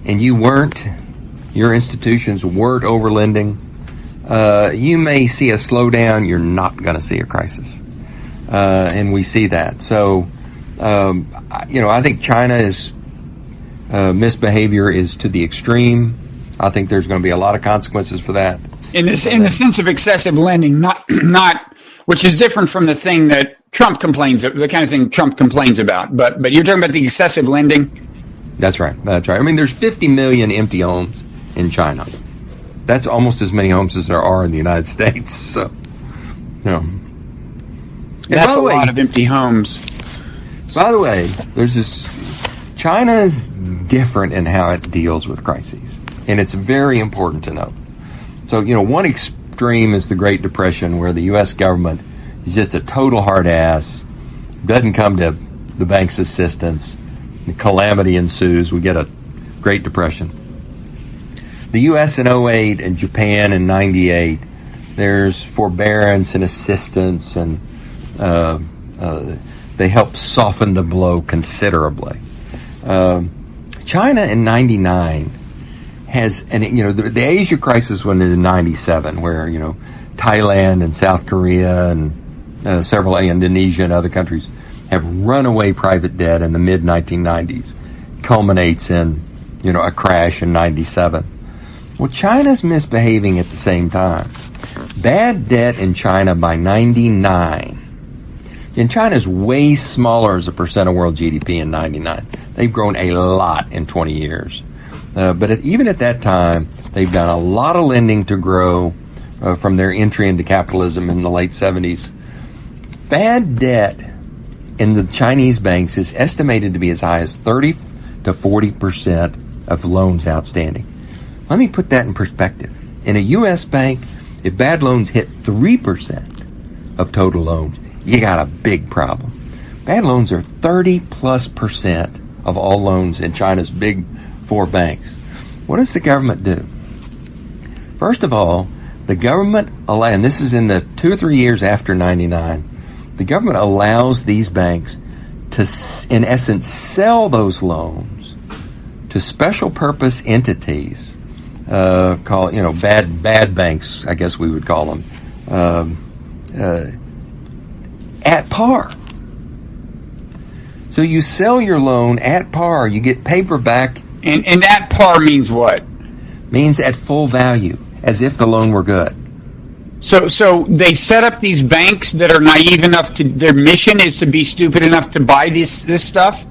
and you weren't, your institutions weren't overlending, you may see a slowdown. You're not going to see a crisis, and we see that. So, I think China's misbehavior is to the extreme. I think there's going to be a lot of consequences for that. In the sense of excessive lending, not which is different from the thing that Trump complains of, the kind of thing Trump complains about. But you're talking about the excessive lending. That's right. I mean, there's 50 million empty homes in China. That's almost as many homes as there are in the United States. So, that's a lot of empty homes. By the way, China is different in how it deals with crises, and it's very important to know. So, one extreme is the Great Depression, where the U.S. government is just a total hard ass, doesn't come to the bank's assistance, the calamity ensues, we get a Great Depression. The U.S. in 08 and Japan in 98, there's forbearance and assistance, and they help soften the blow considerably. China in 99 has, and the Asia crisis went in 97, where Thailand and South Korea and several Indonesia and other countries have runaway private debt in the mid 1990s, culminates in a crash in 97. Well, China's misbehaving at the same time. Bad debt in China by 99. And China's way smaller as a percent of world GDP in 99. They've grown a lot in 20 years. But even at that time, they've done a lot of lending to grow from their entry into capitalism in the late 70s. Bad debt in the Chinese banks is estimated to be as high as 30 to 40% of loans outstanding. Let me put that in perspective. In a U.S. bank, if bad loans hit 3% of total loans, you got a big problem. Bad loans are 30+% of all loans in China's big four banks. What does the government do? First of all, the government, and this is in the 2 or 3 years after 99, the government allows these banks to, in essence, sell those loans to special purpose entities, called, bad banks, I guess we would call them, at par. So you sell your loan at par, you get paper back. And at par means what? Means at full value, as if the loan were good. So they set up these banks that are naive enough to, their mission is to be stupid enough to buy this stuff?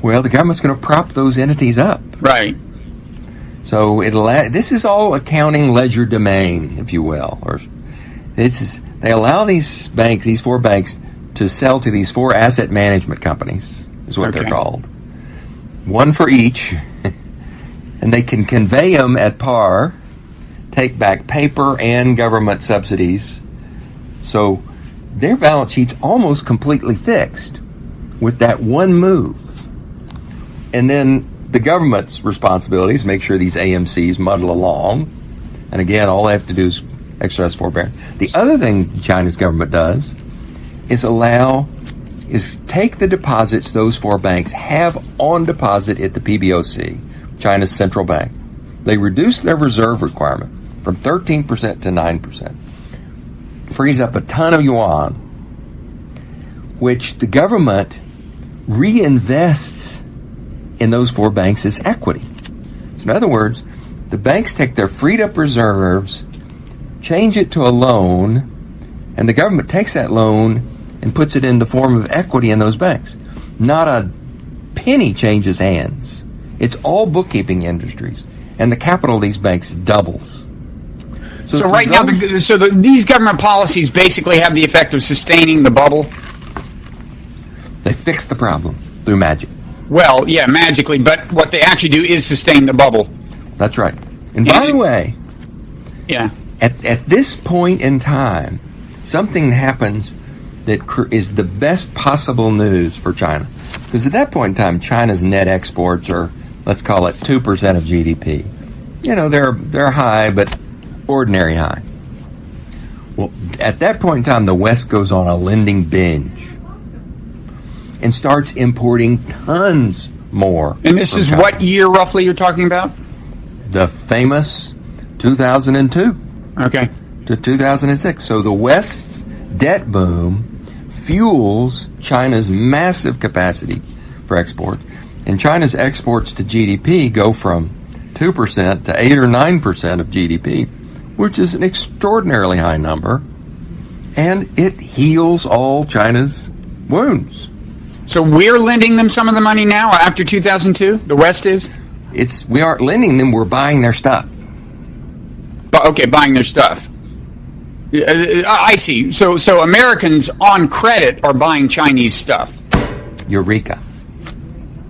Well, the government's going to prop those entities up. Right. So this is all accounting ledger domain, if you will. They allow these four banks, to sell to these four asset management companies, is what they're called. One for each, and they can convey them at par, take back paper and government subsidies. So their balance sheet's almost completely fixed with that one move. And then the government's responsibility is make sure these AMCs muddle along. And again, all they have to do is exercise forbearance. The other thing China's government does is take the deposits those four banks have on deposit at the PBOC, China's central bank. They reduce their reserve requirement from 13% to 9%. Frees up a ton of yuan, which the government reinvests in those 4 banks as equity. So in other words, the banks take their freed up reserves, change it to a loan, and the government takes that loan and puts it in the form of equity in those banks. Not a penny changes hands. It's all bookkeeping industries, and the capital of these banks doubles. So right now, these government policies basically have the effect of sustaining the bubble? They fix the problem through magic. Well, yeah, magically, but what they actually do is sustain the bubble. That's right. And by the way, yeah, at this point in time, something happens that is the best possible news for China. Because at that point in time, China's net exports are, let's call it 2% of GDP. You know, they're high, but ordinary high. Well, at that point in time, the West goes on a lending binge and starts importing tons more. And this is China. What year roughly you're talking about? The famous 2002 to 2006. So the West's debt boom fuels China's massive capacity for export. And China's exports to GDP go from 2% to 8 or 9% of GDP, which is an extraordinarily high number. And it heals all China's wounds. So we're lending them some of the money now after 2002? The West is? We aren't lending them, we're buying their stuff. Okay, buying their stuff. I see. So Americans on credit are buying Chinese stuff. Eureka.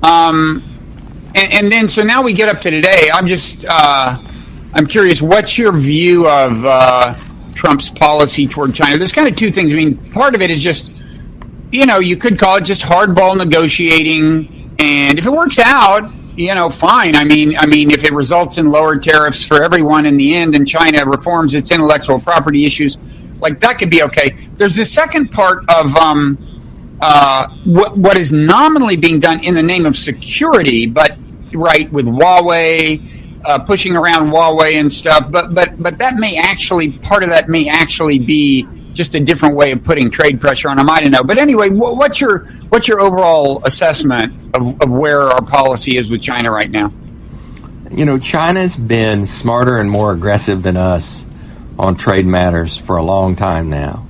And then, so now we get up to today. I'm curious, what's your view of Trump's policy toward China? There's kind of 2 things. I mean, part of it is just, you could call it just hardball negotiating, and if it works out, fine. I mean, if it results in lower tariffs for everyone in the end, and China reforms its intellectual property issues, like that could be okay. There's the second part of what is nominally being done in the name of security, but right with Huawei, pushing around Huawei and stuff. But that may actually, part of that may actually be just a different way of putting trade pressure on them. I don't know. But anyway, what's your overall assessment of where our policy is with China right now? China's been smarter and more aggressive than us on trade matters for a long time now.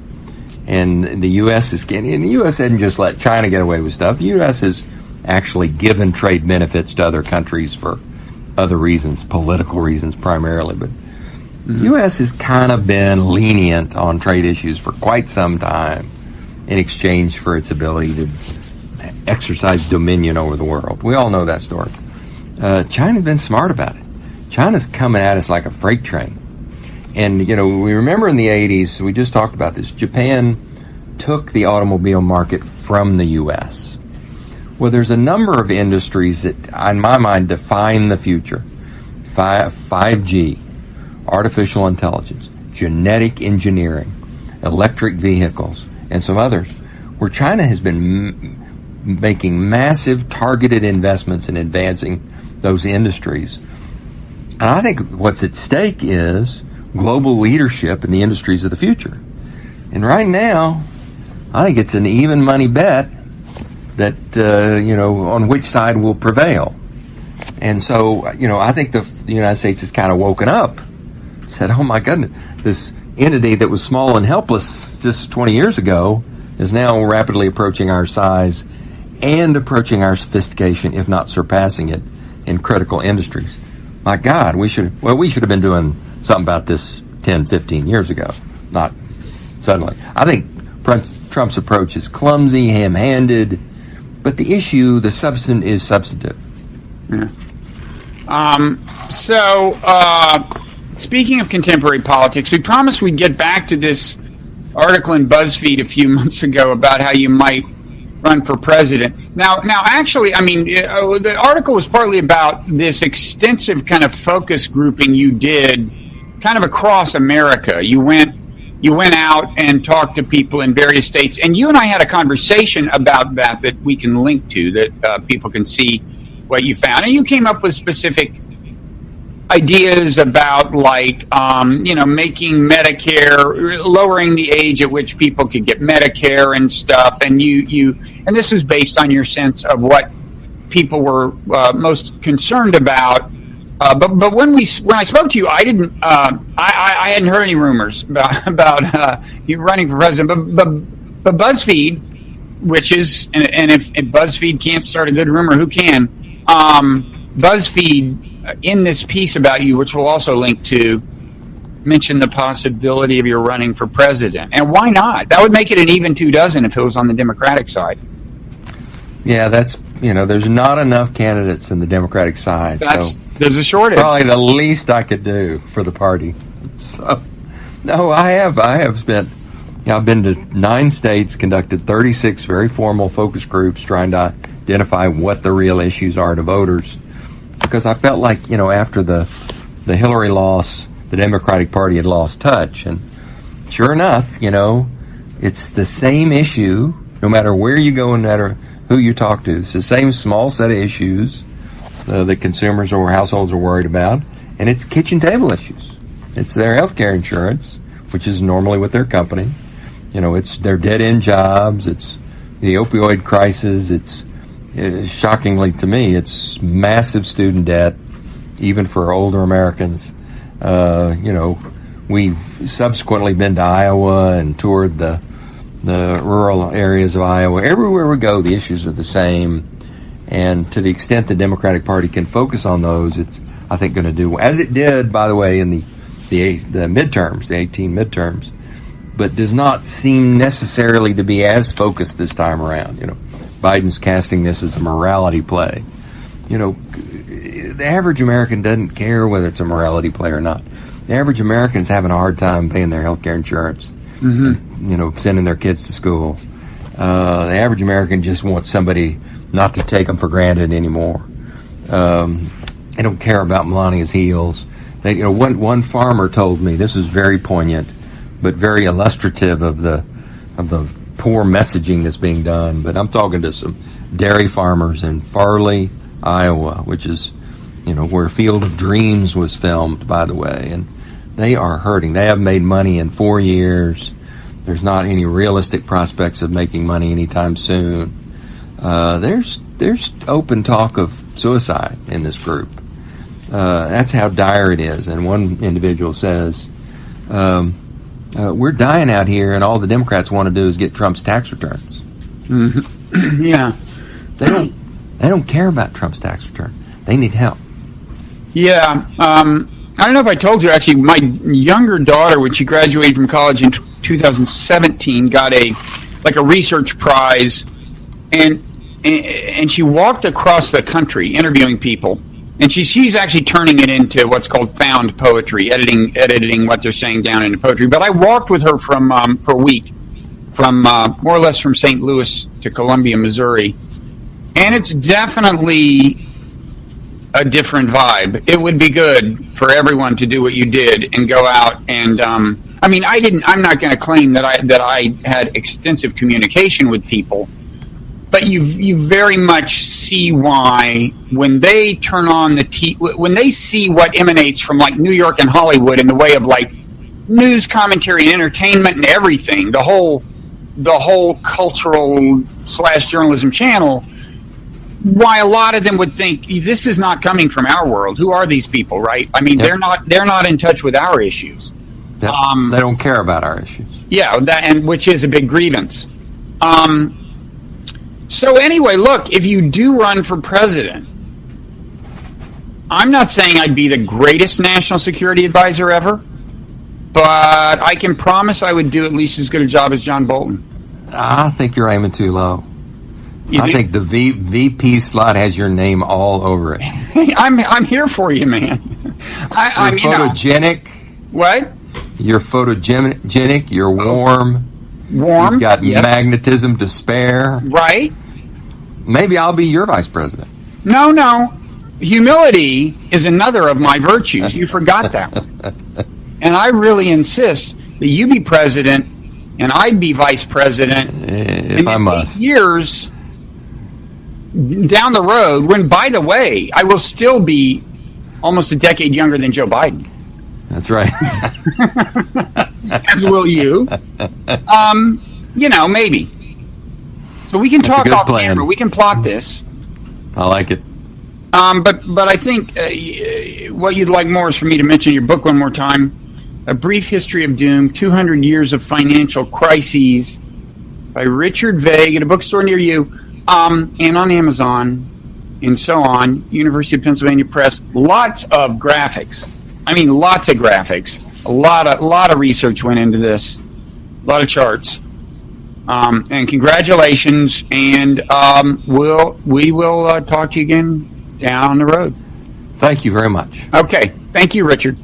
And the U.S. hasn't just let China get away with stuff. The U.S. has actually given trade benefits to other countries for other reasons, political reasons primarily. But the U.S. has kind of been lenient on trade issues for quite some time in exchange for its ability to exercise dominion over the world. We all know that story. China's been smart about it. China's coming at us like a freight train. And, we remember in the 80s, we just talked about this, Japan took the automobile market from the U.S. Well, there's a number of industries that, in my mind, define the future. 5G, artificial intelligence, genetic engineering, electric vehicles, and some others, where China has been making massive targeted investments in advancing those industries. And I think what's at stake is global leadership in the industries of the future. And right now, I think it's an even money bet that, on which side will prevail. And so, I think the United States has kind of woken up, said, oh my goodness, this entity that was small and helpless just 20 years ago is now rapidly approaching our size and approaching our sophistication, if not surpassing it, in critical industries. My God, we should have been doing something about this 10, 15 years ago, not suddenly. I think Trump's approach is clumsy, ham-handed, but the issue, the substance is substantive. Yeah. Speaking of contemporary politics, we promised we'd get back to this article in BuzzFeed a few months ago about how you might run for president. Now, actually, the article was partly about this extensive kind of focus grouping you did kind of across America. You went out and talked to people in various states, and you and I had a conversation about that we can link to, that people can see what you found. And you came up with specific ideas about like making Medicare, lowering the age at which people could get Medicare and stuff, and and this was based on your sense of what people were most concerned about. But when I spoke to you, I didn't I hadn't heard any rumors about you running for president. But BuzzFeed, which is and if BuzzFeed can't start a good rumor, who can? BuzzFeed, in this piece about you, which we'll also link to, mentioned the possibility of your running for president. And why not? That would make it an even 24 if it was on the Democratic side. Yeah, that's, there's not enough candidates in the Democratic side. There's a shortage. Probably the least I could do for the party. So, no, I have spent, I've been to 9 states, conducted 36 very formal focus groups trying to identify what the real issues are to voters. Because I felt like, after the Hillary loss, the Democratic Party had lost touch. And sure enough, it's the same issue, no matter where you go, no matter who you talk to. It's the same small set of issues that consumers or households are worried about. And it's kitchen table issues. It's their health care insurance, which is normally with their company. It's their dead-end jobs. It's the opioid crisis. It's shockingly to me, it's massive student debt, even for older Americans. We've subsequently been to Iowa and toured the rural areas of Iowa. Everywhere we go, the issues are the same. And to the extent the Democratic Party can focus on those, it's, I think, going to do, as it did, by the way, in the midterms, the 18 midterms, but does not seem necessarily to be as focused this time around. Biden's casting this as a morality play. The average American doesn't care whether it's a morality play or not. The average American's having a hard time paying their health care insurance, sending their kids to school. The average American just wants somebody not to take them for granted anymore. They don't care about Melania's heels. One farmer told me, this is very poignant, but very illustrative of the poor messaging that's being done. But I'm talking to some dairy farmers in Farley, Iowa, which is, where Field of Dreams was filmed, by the way. And they are hurting. They haven't made money in 4 years. There's not any realistic prospects of making money anytime soon. There's open talk of suicide in this group. That's how dire it is. And one individual says, we're dying out here, and all the Democrats want to do is get Trump's tax returns. Mm-hmm. Yeah, they don't care about Trump's tax return. They need help. Yeah, I don't know if I told you. Actually, my younger daughter, when she graduated from college in 2017, got a research prize, and she walked across the country interviewing people. And she's actually turning it into what's called found poetry, editing what they're saying down into poetry. But I walked with her for a week, from more or less from St. Louis to Columbia, Missouri, and it's definitely a different vibe. It would be good for everyone to do what you did and go out and. I'm not going to claim that I had extensive communication with people. But you very much see why when they turn on when they see what emanates from like New York and Hollywood in the way of like news commentary and entertainment and everything, the whole cultural / journalism channel, why a lot of them would think this is not coming from our world. Who are these people, right? I mean, yep. They're not in touch with our issues. Yep. They don't care about our issues. Yeah, which is a big grievance. So anyway, look, if you do run for president, I'm not saying I'd be the greatest national security advisor ever, but I can promise I would do at least as good a job as John Bolton. I think you're aiming too low. I think the VP slot has your name all over it. I'm here for you, man. You're photogenic. What? You're photogenic. You're warm. You've got magnetism to spare. Right. Maybe I'll be your vice president. No. Humility is another of my virtues. You forgot that one. And I really insist that you be president and I'd be vice president. If I must. 8 years down the road, when, by the way, I will still be almost a decade younger than Joe Biden. That's right. As will you. Maybe. So we can That's a talk good off plan. camera. We can plot this. I like it. But I think what you'd like more is for me to mention your book one more time. A Brief History of Doom, 200 Years of Financial Crises by Richard Vague at a bookstore near you, and on Amazon, and so on, University of Pennsylvania Press. Lots of graphics. I mean, lots of graphics. A lot of research went into this. A lot of charts. And congratulations, and we will talk to you again down the road. Thank you very much. Okay. Thank you, Richard.